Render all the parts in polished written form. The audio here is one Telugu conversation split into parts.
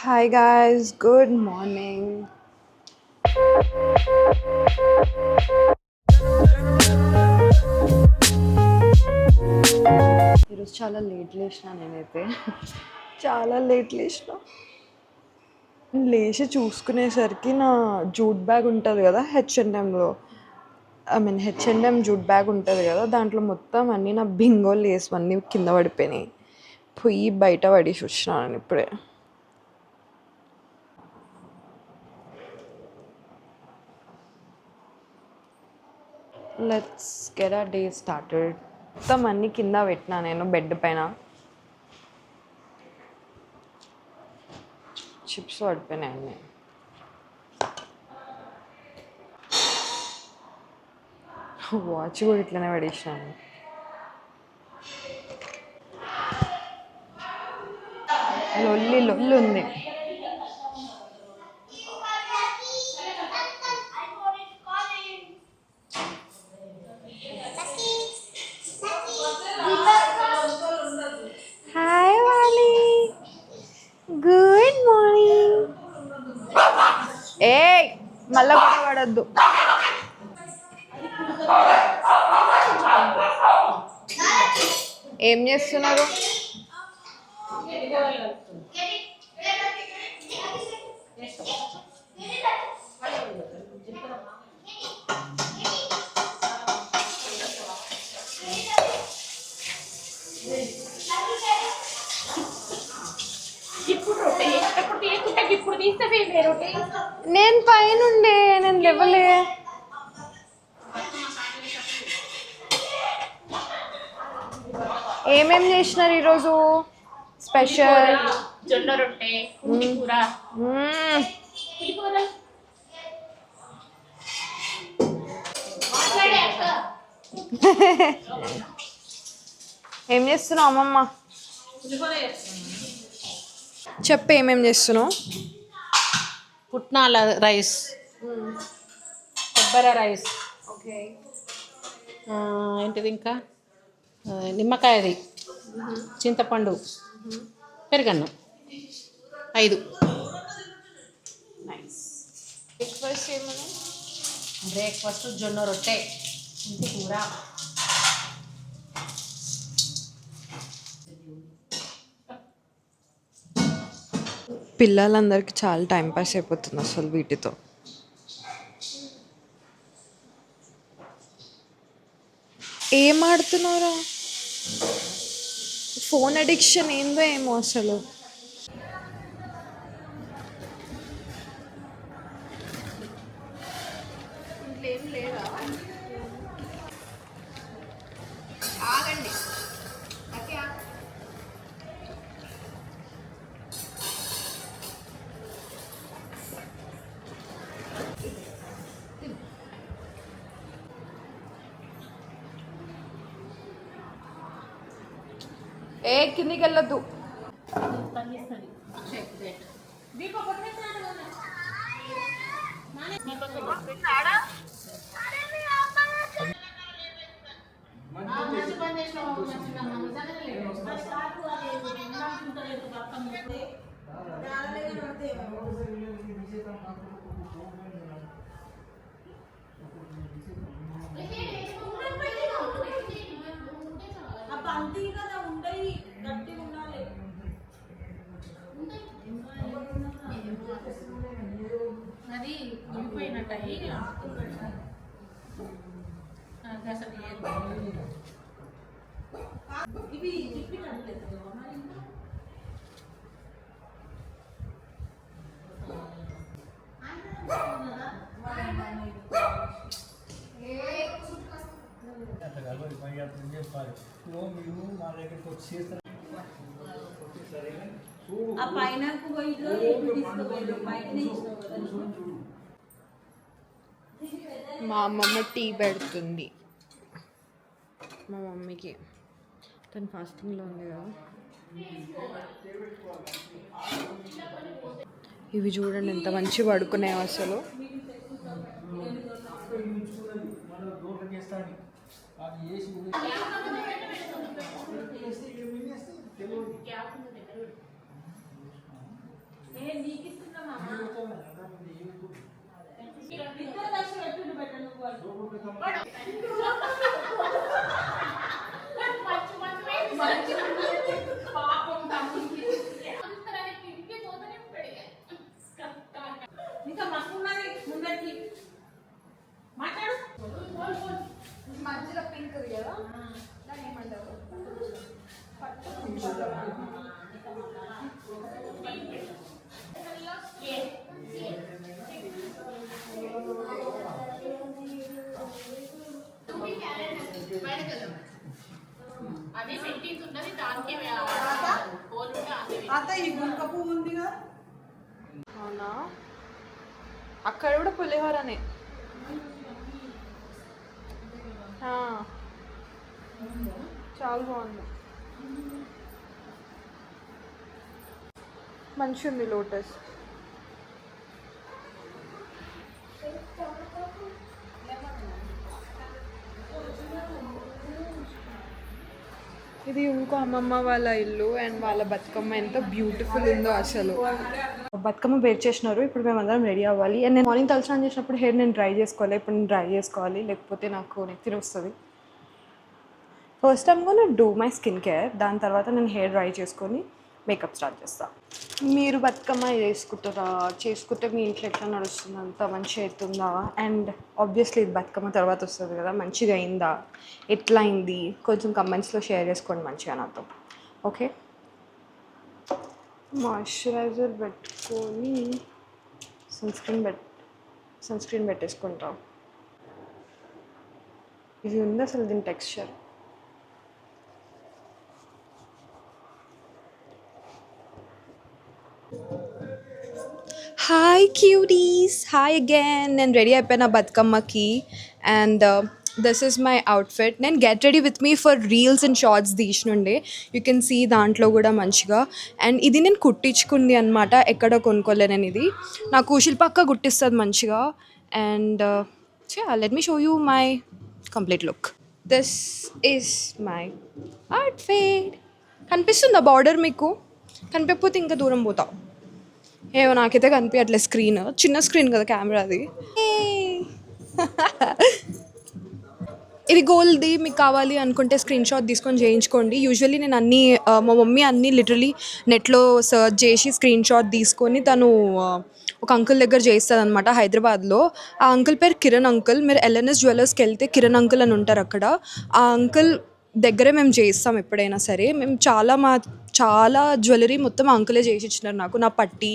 Hi guys, good morning. ఈరోజు చాలా లేట్ లేచిన నేనైతే చాలా లేట్ లేచిన లేచి చూసుకునేసరికి నా జూట్ బ్యాగ్ ఉంటుంది కదా హెచ్ఎండ్ఎంలో హెచ్ఎండ్ఎం జూట్ బ్యాగ్ ఉంటుంది కదా దాంట్లో మొత్తం అన్నీ నా బింగో లేస్ అన్నీ కింద పడిపోయినాయి. పోయి బయట పడేసి వచ్చినాను ఇప్పుడే. Let's get a day started. మొత్తం అన్నీ కింద పెట్టినా నేను బెడ్ పైన. చిప్స్ పడిపోయినాయి అన్నీ. వాచ్ కూడా ఇట్లనే పడేసినాను. లొల్లి లొల్లి ఉంది. హాయ్ వాలి, గుడ్ మార్నింగ్. ఏ మళ్ళా కూడా పడద్దు. ఏం చేస్తున్నారు? నేను పైనుండే, నేను లేవలే. ఏమేం చేసినారు ఈరోజు స్పెషల్? జొన్న రొట్టె, కూర. ఏం చేస్తున్నావు అమ్మమ్మ? చెప్పు ఏమేం చేస్తున్నావు? పుట్నాల రైస్, కొబ్బరి రైస్, ఓకే, ఏంటిది ఇంకా నిమ్మకాయది, చింతపండు, పెరుగన్నం 5. బ్రేక్ఫాస్ట్ ఏమన్నా? బ్రేక్ఫాస్ట్ జొన్న రొట్టె, ఇంటి కూర. పిల్లలందరికీ చాలా టైంపాస్ అయిపోతుంది అసలు వీటితో. ఏం ఆడుతున్నారా? ఫోన్ అడిక్షన్ ఏందో ఏమో అసలు. ఆగండి. ఏ కిందికి వెళ్ళొద్దు. అది ఉండిపోయినట్టయి అసలు ఇవి మా అమ్మమ్మ టీ పెడుతుంది మా మమ్మీకి. తను ఫాస్టింగ్లో ఉంది కదా. ఇవి చూడండి ఎంత మంచి పడుకున్నాయో అసలు. ఇంకా మస్తు ఉన్నది ముందరికి మాట్లాడు. మధ్యలో పింక్ కదా దాన్ని ఏమంటారు? అదే సెట్టింగ్స్ ఉన్నది దానికి ఈ గుంక పువ్వు ఉందిగా. అవునా, అక్కడ కూడా పులిహోరనే. చాలా బాగుంది, మంచిగా ఉంది లోటస్. ఇది ఇంకో అమ్మమ్మ వాళ్ళ ఇల్లు అండ్ వాళ్ళ బతుకమ్మ ఎంత బ్యూటిఫుల్ ఉందో అసలు. బతుకమ్మ వేర్ చేసినారు, ఇప్పుడు మేము అందరం రెడీ అవ్వాలి. అండ్ నేను మార్నింగ్ తలస్నానం చేసినప్పుడు హెయిర్ నేను డ్రై చేసుకోవాలి. ఇప్పుడు నేను డ్రై చేసుకోవాలి, లేకపోతే నాకు నెత్తిన వస్తుంది. ఫస్ట్ టైం కూడా డూ మై స్కిన్ కేర్, దాని తర్వాత నేను హెయిర్ డ్రై చేసుకొని మేకప్ స్టార్ట్ చేస్తాను. మీరు బతుకమ్మ చేసుకుంటారా? చేసుకుంటే మీ ఇంట్లో ఎట్లా నడుస్తుంది? అంత మంచిగా అవుతుందా? అండ్ ఆబ్వియస్లీ ఇది బతుకమ్మ తర్వాత వస్తుంది కదా, మంచిగా అయిందా, ఎట్లా అయింది, కొంచెం కమెంట్స్లో షేర్ చేసుకోండి మంచిగా నాతో. ఓకే, మాయిశ్చరైజర్ పెట్టుకొని సన్ స్క్రీన్ పెట్టేసుకుంటాం. ఇది ఉంది అసలు దీని texture. Hi cuties, hi again. నేను రెడీ అయిపోయిన బతుకమ్మకి and this is my outfit. నేను get ready with me for reels and shorts తీసినుండే, యూ కెన్ సీ దాంట్లో కూడా మంచిగా. అండ్ ఇది నేను కుట్టించుకుంది అనమాట, ఎక్కడ కొనుక్కోలే నేను. ఇది నాకు శిల్పక్క కుట్టిస్తుంది మంచిగా. And let me show you my complete look. This is my outfit. కనిపిస్తుందా బార్డర్ మీకు? కనిపించకపోతే ఇంకా దూరం పోతావు. ఏమో నాకైతే కనిపించట్లేదు, స్క్రీన్ చిన్న స్క్రీన్ కదా కెమెరాది. ఇది గోల్డ్ది, మీకు కావాలి అనుకుంటే స్క్రీన్ షాట్ తీసుకొని చేయించుకోండి. యూజువల్లీ నేను అన్నీ మా మమ్మీ అన్నీ లిటరలీ నెట్లో సర్చ్ చేసి స్క్రీన్ షాట్ తీసుకొని తను ఒక అంకుల్ దగ్గర చేస్తుంది అనమాట హైదరాబాద్లో. ఆ అంకుల్ పేరు కిరణ్ అంకుల్. మీరు ఎల్ఎన్ఎస్ జ్యువెలర్స్కి వెళ్తే కిరణ్ అంకుల్ అని ఉంటారు అక్కడ. ఆ అంకుల్ దగ్గరే మేము చేస్తాం ఎప్పుడైనా సరే. మేము చాలా జ్యువెలరీ మొత్తం అంకులే చేసి ఇచ్చినారు నాకు. నా పట్టి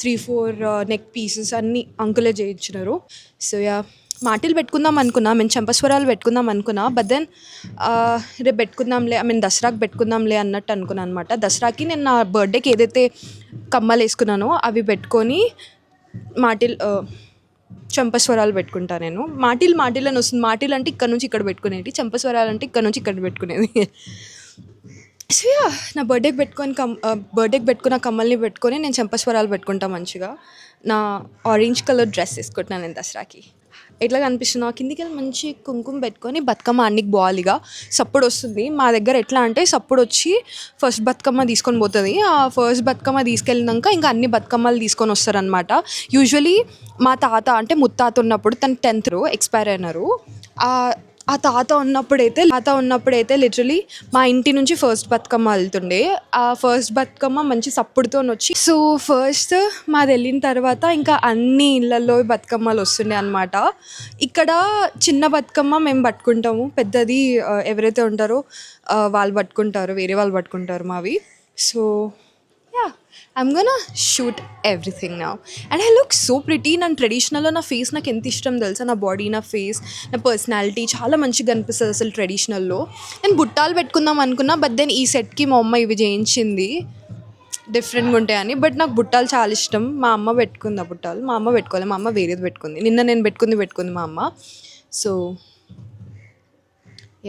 3-4 నెక్ పీసెస్ అన్నీ అంకులే చేయించినారు. సో యా, మాటిల్ పెట్టుకుందాం అనుకున్నా, మేము చంపస్వరాలు పెట్టుకుందాం అనుకున్నా. బట్ దెన్ రేపు పెట్టుకుందాంలే, దసరాకి పెట్టుకుందాంలే అన్నట్టు అనుకున్నాను అనమాట. దసరాకి నేను నా బర్త్డేకి ఏదైతే కమ్మలు వేసుకున్నానో అవి పెట్టుకొని మాటిల్ చంపస్వరాలు పెట్టుకుంటా నేను. మాటిల్ అని వస్తుంది. మాటిల్ అంటే ఇక్కడ నుంచి ఇక్కడ పెట్టుకునేది, చంపస్వరాలు అంటే ఇక్కడ నుంచి ఇక్కడ పెట్టుకునేది. సో యా, నా బర్త్డేకి పెట్టుకున్న కమ్మల్ని పెట్టుకొని నేను చంపస్వరాలు పెట్టుకుంటా మంచిగా. నా ఆరెంజ్ కలర్ డ్రెస్ వేసుకుంటున్నాను నేను దసరాకి. ఎట్లా కనిపిస్తున్నా? కిందికి వెళ్ళి మంచి కుంకుమ పెట్టుకొని బతుకమ్మ అన్నికి బాలీగా సప్పుడు వస్తుంది. మా దగ్గర ఎట్లా అంటే సప్పుడు వచ్చి ఫస్ట్ బతుకమ్మ తీసుకొని పోతుంది. ఆ ఫస్ట్ బతుకమ్మ తీసుకెళ్ళినాక ఇంకా అన్ని బతుకమ్మలు తీసుకొని వస్తారనమాట. యూజువలీ మా తాత అంటే ముత్తాత ఉన్నప్పుడు, తను 10th ఎక్స్పైర్ అయినారు. ఆ తాత ఉన్నప్పుడైతే లిటరలీ మా ఇంటి నుంచి ఫస్ట్ బతుకమ్మ వెళ్తుండే. ఆ ఫస్ట్ బతుకమ్మ మంచి సప్పుడుతో వచ్చి, సో ఫస్ట్ మాది వెళ్ళిన తర్వాత ఇంకా అన్ని ఇళ్ళల్లో బతుకమ్మలు వస్తుండే అనమాట. ఇక్కడ చిన్న బతుకమ్మ మేము పట్టుకుంటాము, పెద్దది ఎవరైతే ఉంటారో వాళ్ళు పట్టుకుంటారు, వేరే వాళ్ళు పట్టుకుంటారు మావి. So yeah, I'm gonna shoot everything now and I look so pretty. నా ట్రెడిషనల్లో నా ఫేస్ నాకు ఎంత ఇష్టం తెలుసా, నా బాడీ, నా ఫేస్, నా పర్సనాలిటీ చాలా మంచిగా అనిపిస్తుంది అసలు ట్రెడిషనల్లో. నేను బుట్టాలు పెట్టుకుందాం అనుకున్నా, బట్ దెన్ ఈ సెట్కి మా అమ్మ ఇవి చేయించింది డిఫరెంట్గా ఉంటాయని. బట్ నాకు బుట్టాలు చాలా ఇష్టం. మా అమ్మ పెట్టుకుంది ఆ బుట్టాలు, మా అమ్మ పెట్టుకోవాలి, మా అమ్మ వేరేది పెట్టుకుంది. నిన్న నేను పెట్టుకుంది మా అమ్మ. సో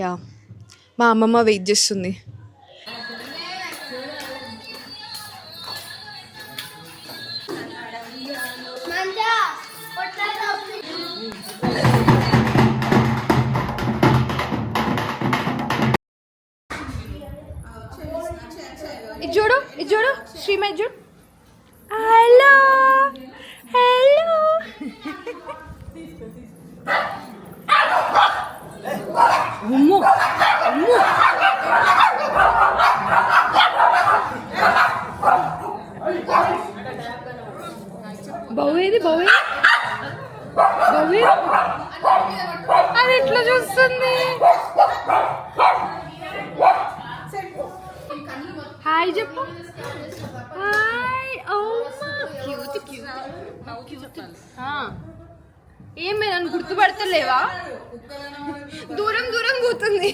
యా, మా అమ్మమ్మ వెయిట్ చేస్తుంది. ఇది చూడు శ్రీమతి చూడు. హలో బౌ ఏది బౌ అది ఎట్లా చూస్తుంది? హాయ్ చెప్పు. హాయ్. ఏమే నన్ను గుర్తుపడతలేవా? దూరం దూరం కూతుంది.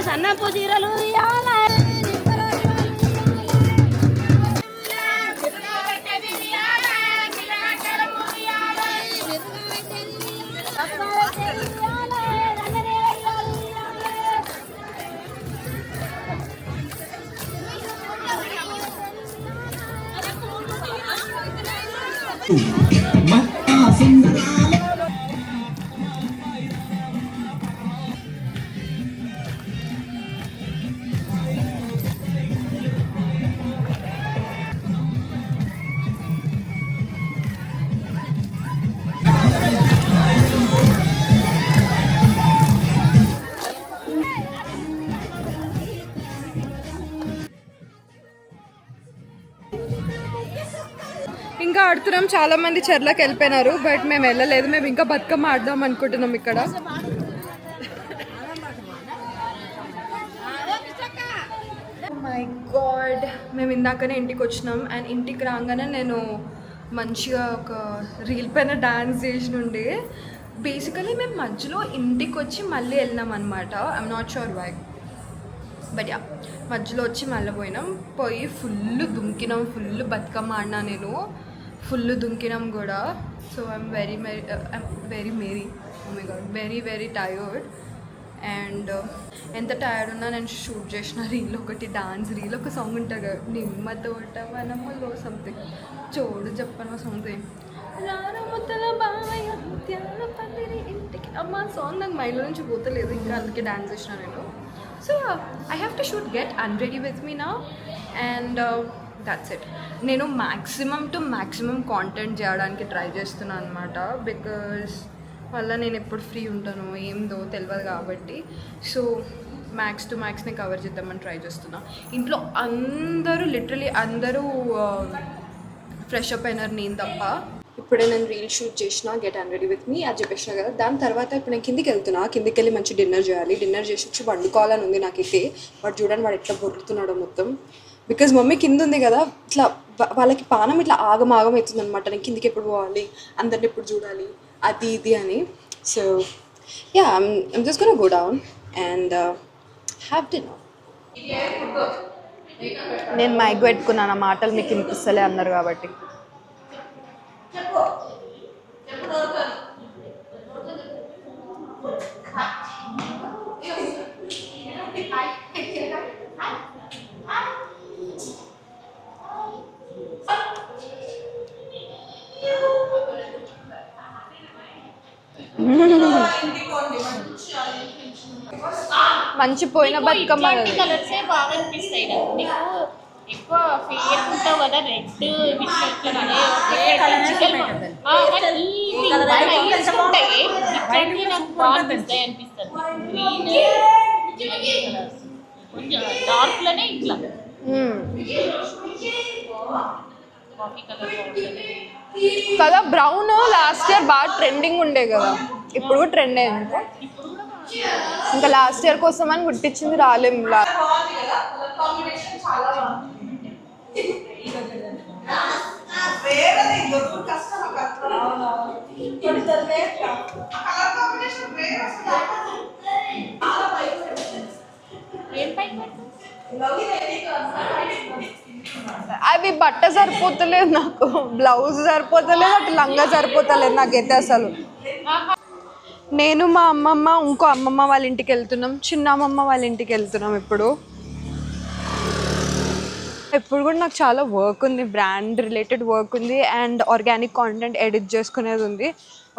సన్నపు చీరలు ఇంకా ఆడుతున్నాం. చాలా మంది చెర్లకు వెళ్ళిపోయినారు, బట్ మేము వెళ్ళలేదు. మేము ఇంకా బతుకమ్మ ఆడదాం అనుకుంటున్నాం ఇక్కడ. మై గాడ్, మేము ఇందాకనే ఇంటికి వచ్చినాం. అండ్ ఇంటికి రాగానే నేను మంచిగా ఒక రీల్ పైన డాన్స్ చేసినుండే. బేసికలీ మేము మధ్యలో ఇంటికి వచ్చి మళ్ళీ వెళ్ళినాం అనమాట. I'm not sure why, but yeah మధ్యలో వచ్చి మళ్ళీ పోయి ఫుల్ దుంకినాం. ఫుల్ బతుకమ్మ ఆడినా నేను, ఫుల్ దుంకినాం కూడా. So I'm very oh my god, very tired. And ఎంత టైర్డ్ ఉన్నా నేను షూట్ చేసిన రీల్ ఒకటి, డాన్స్ రీల్. ఒక సాంగ్ ఉంటుంది కదా, నిమ్మ తోట వనములో సంథింగ్, చూడు చెప్పను సంథింగ్, రారముతల బాయ ముత్యాల పందిరి ఇంటికి. అమ్మ సాంగ్ నాకు మైండ్లో నుంచి పోతలేదు, ఇంకా అందుకే డాన్స్ చేసిన నేను. So I have to shoot get unready with me now. And that's it. నేను మ్యాక్సిమం కాంటెంట్ చేయడానికి ట్రై చేస్తున్నాను అనమాట. బికాజ్ వల్ల నేను ఎప్పుడు ఫ్రీ ఉంటానో ఏందో తెలియదు కాబట్టి. సో మ్యాక్స్ టు మ్యాక్స్ని కవర్ చేద్దామని ట్రై చేస్తున్నా. ఇంట్లో లిటరలీ అందరూ ఫ్రెష్ అప్ అయినారు, నేను తప్ప. ఇప్పుడే నేను రీల్ షూట్ చేసిన, గెట్ అన్రెడీ విత్ మీ అది చెప్పేసిన కదా. దాని తర్వాత ఇప్పుడు నేను కిందికి వెళ్ళి మంచి డిన్నర్ చేయాలి. డిన్నర్ చేసి వచ్చి వండుకోవాలని ఉంది నాకైతే. వాడు చూడండి వాడు ఎట్లా బొరుకుతున్నాడో మొత్తం. బికాజ్ మమ్మీ కింద ఉంది కదా, ఇట్లా వాళ్ళకి పానం ఇట్లా ఆగం అవుతుంది అనమాట. నేను కిందికి ఎప్పుడు పోవాలి, అందరిని ఎప్పుడు చూడాలి, అది ఇది అని. So yeah, I'm just gonna go down and have dinner. నేను మైక్ పెట్టుకున్నాను, ఆ మాటలు మీకు వినిపిస్తలే అన్నారు కాబట్టి. మంచి పోయిన బతుకమ్మ కలర్సే బాగా అనిపిస్తాయి కదా నీకు. ఎక్కువ ఫేర్ ఉంటావు కదా, రెడ్ అనిపిస్తుంది. గ్రీన్ కొంచెం డార్క్ లోనే ఇట్లా కాఫీ కలర్ కదా. బ్రౌన్ లాస్ట్ ఇయర్ బాగా ట్రెండింగ్ ఉండే కదా, ఇప్పుడు కూడా ట్రెండ్ అయింది. ఇంకా లాస్ట్ ఇయర్ కోసం అని గుర్తించింది రాలేం. అవి బట్ట సరిపోతలేదు నాకు, బ్లౌజ్ సరిపోతలేదు, అటు లంగా సరిపోతలేదు నాకైతే అసలు. నేను మా అమ్మమ్మ ఇంకో అమ్మమ్మ వాళ్ళ ఇంటికి వెళ్తున్నాం, చిన్న అమ్మమ్మ వాళ్ళ ఇంటికి వెళ్తున్నాం ఇప్పుడు. ఇప్పుడు కూడా నాకు చాలా వర్క్ ఉంది, బ్రాండ్ రిలేటెడ్ వర్క్ ఉంది అండ్ ఆర్గానిక్ కాంటెంట్ ఎడిట్ చేసుకునేది ఉంది.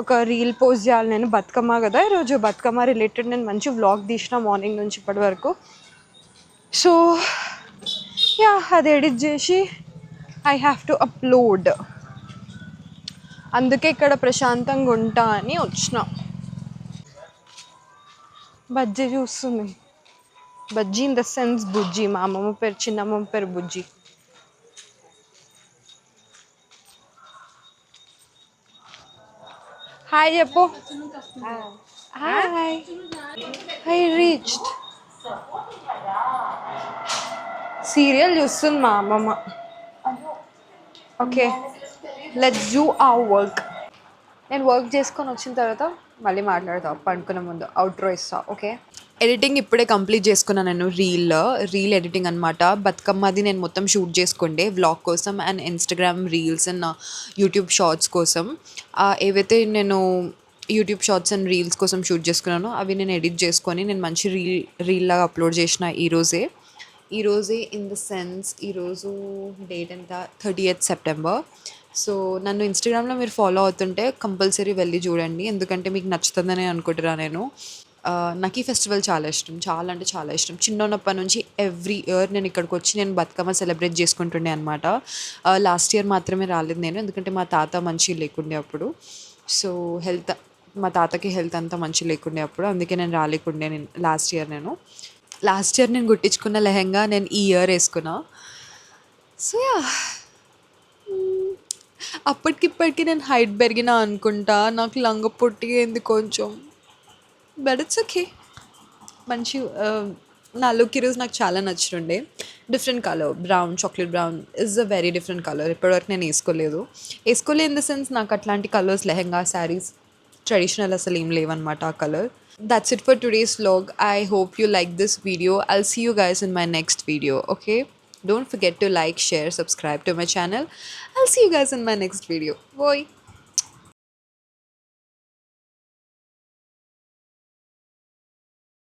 ఒక రీల్ పోస్ట్ చేయాలి నేను, బతుకమ్మ కదా ఈరోజు, బతుకమ్మ రిలేటెడ్ నేను మంచి వ్లాగ్ తీసిన మార్నింగ్ నుంచి ఇప్పటి వరకు. సో యా, అది ఎడిట్ చేసి ఐ హ్యావ్ టు అప్లోడ్. అందుకే ఇక్కడ ప్రశాంతంగా ఉంటా అని వచ్చిన. బజ్జీ చూస్తుంది, బజ్జీ ఇన్ ద సెన్స్ బుజ్జి. మా అమ్మమ్మ పేరు, చిన్నమ్మమ్మ పేరు బుజ్జి. హాయ్ చెప్పు. Hi, I reached. సీరియల్ చూస్తుంది మా అమ్మమ్మ. Okay, let's do our work. నేను వర్క్ చేసుకొని వచ్చిన తర్వాత మళ్ళీ మాట్లాడతా, పండుకునే ముందు అవుట్రో ఇస్తా. ఓకే, ఎడిటింగ్ ఇప్పుడే కంప్లీట్ చేసుకున్నాను నేను. రీల్ ఎడిటింగ్ అనమాట. బతుకమ్మది నేను మొత్తం షూట్ చేసుకుండే వ్లాగ్ కోసం and Instagram reels and YouTube shorts కోసం. ఏవైతే నేను యూట్యూబ్ షార్ట్స్ అండ్ రీల్స్ కోసం షూట్ చేసుకున్నానో అవి నేను ఎడిట్ చేసుకొని నేను మంచి రీల్ లాగా అప్లోడ్ చేసిన ఈరోజే ఇన్ ద సెన్స్ ఈరోజు డేట్ ఎంత, 30th సెప్టెంబర్. సో నన్ను ఇన్స్టాగ్రామ్లో మీరు ఫాలో అవుతుంటే కంపల్సరీ వెళ్ళి చూడండి, ఎందుకంటే మీకు నచ్చుతుందని అనుకుంటున్నా నేను. నాకు ఈ ఫెస్టివల్ చాలా ఇష్టం, చాలా అంటే చాలా ఇష్టం. చిన్నప్పటి నుంచి ఎవ్రీ ఇయర్ నేను ఇక్కడికి వచ్చి నేను బతుకమ్మ సెలబ్రేట్ చేసుకుంటుండే అనమాట. లాస్ట్ ఇయర్ మాత్రమే రాలేదు నేను, ఎందుకంటే మా తాత మంచి లేకుండే అప్పుడు. సో మా తాతకి హెల్త్ అంతా మంచి లేకుండే అప్పుడు, అందుకే నేను రాలేకుండే. లాస్ట్ ఇయర్ నేను కుట్టించుకున్న లెహెంగా నేను ఈ ఇయర్ వేసుకున్నా. సో యా, అప్పటికిప్పటికి నేను హైట్ పెరిగినా అనుకుంటా, నాకు లంగ పొట్టిగైంది కొంచెం, బట్ ఇట్స్ ఓకే. మంచి నా లుక్ ఈరోజు నాకు చాలా నచ్చుతుండే. Different colour, brown, chocolate brown is a very different colour. ఇప్పటివరకు నేను వేసుకోలేదు ఇన్ ద సెన్స్ నాకు అట్లాంటి కలర్స్ లెహెంగా, శారీస్, ట్రెడిషనల్ అసలు ఏం లేవన్నమాట ఆ colour. That's it for today's vlog. I hope you like this video. I'll see you guys in my next video. Okay, don't forget to like, share, subscribe to my channel. I'll see you guys in my next video. Bye.